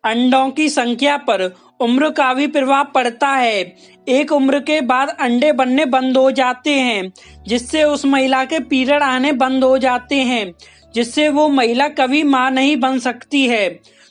अंडों की संख्या पर उम्र का भी प्रभाव पड़ता है। एक उम्र के बाद अंडे बनने बंद हो जाते हैं, जिससे उस महिला के पीरियड आने बंद हो जाते हैं, जिससे वो महिला कभी मां नहीं बन सकती है।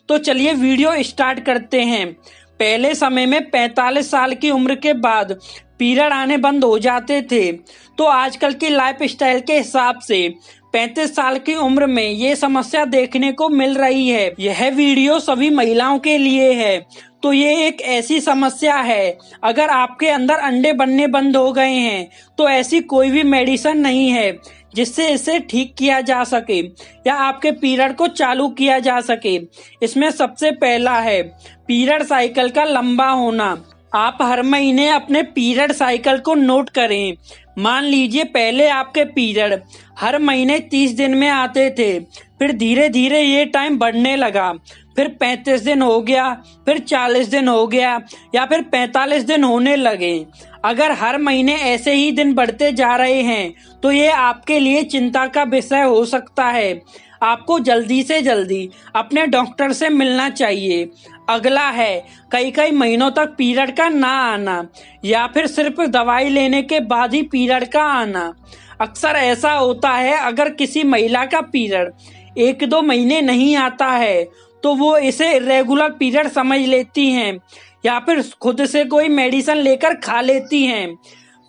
तो चलिए वीडियो स्टार्ट करते हैं। पहले समय में 45 साल की उम्र के बाद पीरियड आने बंद हो जाते थे, तो आजकल की लाइफस्टाइल के हिसाब से 35 साल की उम्र में ये समस्या देखने को मिल रही है। यह वीडियो सभी महिलाओं के लिए है। तो ये एक ऐसी समस्या है, अगर आपके अंदर अंडे बनने बंद हो गए हैं तो ऐसी कोई भी मेडिसिन नहीं है जिससे इसे ठीक किया जा सके या आपके पीरियड को चालू किया जा सके। इसमें सबसे पहला है पीरियड साइकिल का लंबा होना। आप हर महीने अपने पीरियड साइकिल को नोट करें। मान लीजिए पहले आपके पीरियड हर महीने 30 दिन में आते थे, फिर धीरे धीरे ये टाइम बढ़ने लगा, फिर 35 दिन हो गया, फिर 40 दिन हो गया या फिर 45 दिन होने लगे। अगर हर महीने ऐसे ही दिन बढ़ते जा रहे हैं तो ये आपके लिए चिंता का विषय हो सकता है। आपको जल्दी से जल्दी अपने डॉक्टर से मिलना चाहिए। अगला है कई महीनों तक पीरियड का ना आना या फिर सिर्फ दवाई लेने के बाद ही पीरियड का आना। अक्सर ऐसा होता है, अगर किसी महिला का पीरियड 1-2 महीने नहीं आता है तो वो इसे इरेगुलर पीरियड समझ लेती हैं या फिर खुद से कोई मेडिसिन लेकर खा लेती हैं।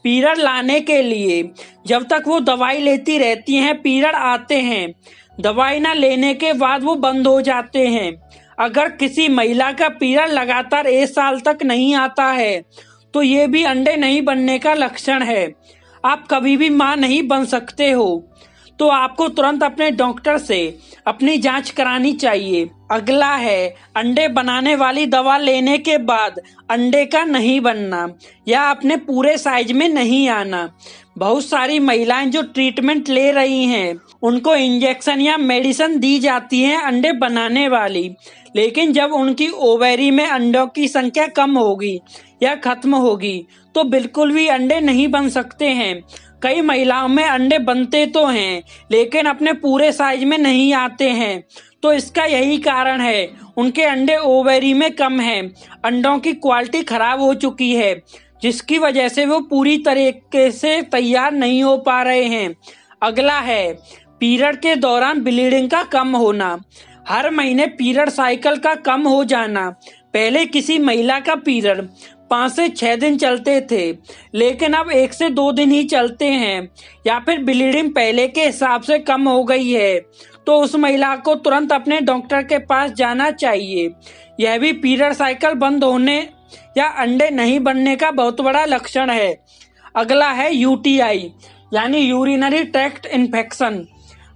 पीरियड लाने के लिए जब तक वो दवाई लेती रहती हैं, पीरियड आते हैं। दवाई ना लेने के बाद वो बंद हो जाते हैं। अगर किसी महिला का पीरियड लगातार 1 साल तक नहीं आता है तो ये भी अंडे नहीं बनने का लक्षण है। आप कभी भी मां नहीं बन सकते हो, तो आपको तुरंत अपने डॉक्टर से अपनी जांच करानी चाहिए। अगला है अंडे बनाने वाली दवा लेने के बाद अंडे का नहीं बनना या अपने पूरे साइज में नहीं आना। बहुत सारी महिलाएं जो ट्रीटमेंट ले रही हैं उनको इंजेक्शन या मेडिसिन दी जाती है अंडे बनाने वाली, लेकिन जब उनकी ओवेरी में अंडों की संख्या कम होगी या खत्म होगी तो बिल्कुल भी अंडे नहीं बन सकते हैं। कई महिलाओं में अंडे बनते तो हैं लेकिन अपने पूरे साइज में नहीं आते हैं, तो इसका यही कारण है, उनके अंडे ओवेरी में कम हैं। अंडों की क्वालिटी खराब हो चुकी है, जिसकी वजह से वो पूरी तरीके से तैयार नहीं हो पा रहे हैं। अगला है पीरियड के दौरान ब्लीडिंग का कम होना। हर महीने पीरियड साइकिल का कम हो जाना। पहले किसी महिला का पीरियड 5 से 6 दिन चलते थे, लेकिन अब 1 से 2 दिन ही चलते हैं या फिर ब्लीडिंग पहले के हिसाब से कम हो गई है, तो उस महिला को तुरंत अपने डॉक्टर के पास जाना चाहिए। यह भी पीरियड साइकिल बंद होने या अंडे नहीं बनने का बहुत बड़ा लक्षण है। अगला है यूटीआई यानी यूरिनरी ट्रैक्ट इन्फेक्शन।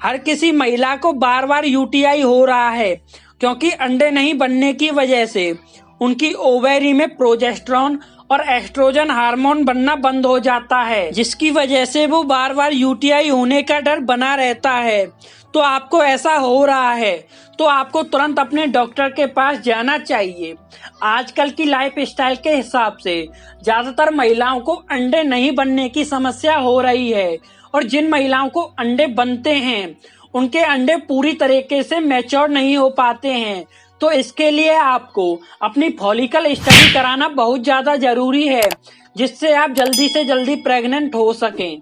हर किसी महिला को बार बार यूटीआई हो रहा है क्योंकि अंडे नहीं बनने की वजह से उनकी ओवेरी में प्रोजेस्टेरॉन और एस्ट्रोजन हार्मोन बनना बंद हो जाता है, जिसकी वजह से वो बार बार यूटीआई होने का डर बना रहता है। तो आपको ऐसा हो रहा है तो आपको तुरंत अपने डॉक्टर के पास जाना चाहिए। आजकल की लाइफस्टाइल के हिसाब से ज्यादातर महिलाओं को अंडे नहीं बनने की समस्या हो रही है, और जिन महिलाओं को अंडे बनते हैं उनके अंडे पूरी तरीके से मैच्योर नहीं हो पाते हैं। तो इसके लिए आपको अपनी फॉलिकल स्टडी कराना बहुत ज्यादा जरूरी है, जिससे आप जल्दी से जल्दी प्रेग्नेंट हो सकें।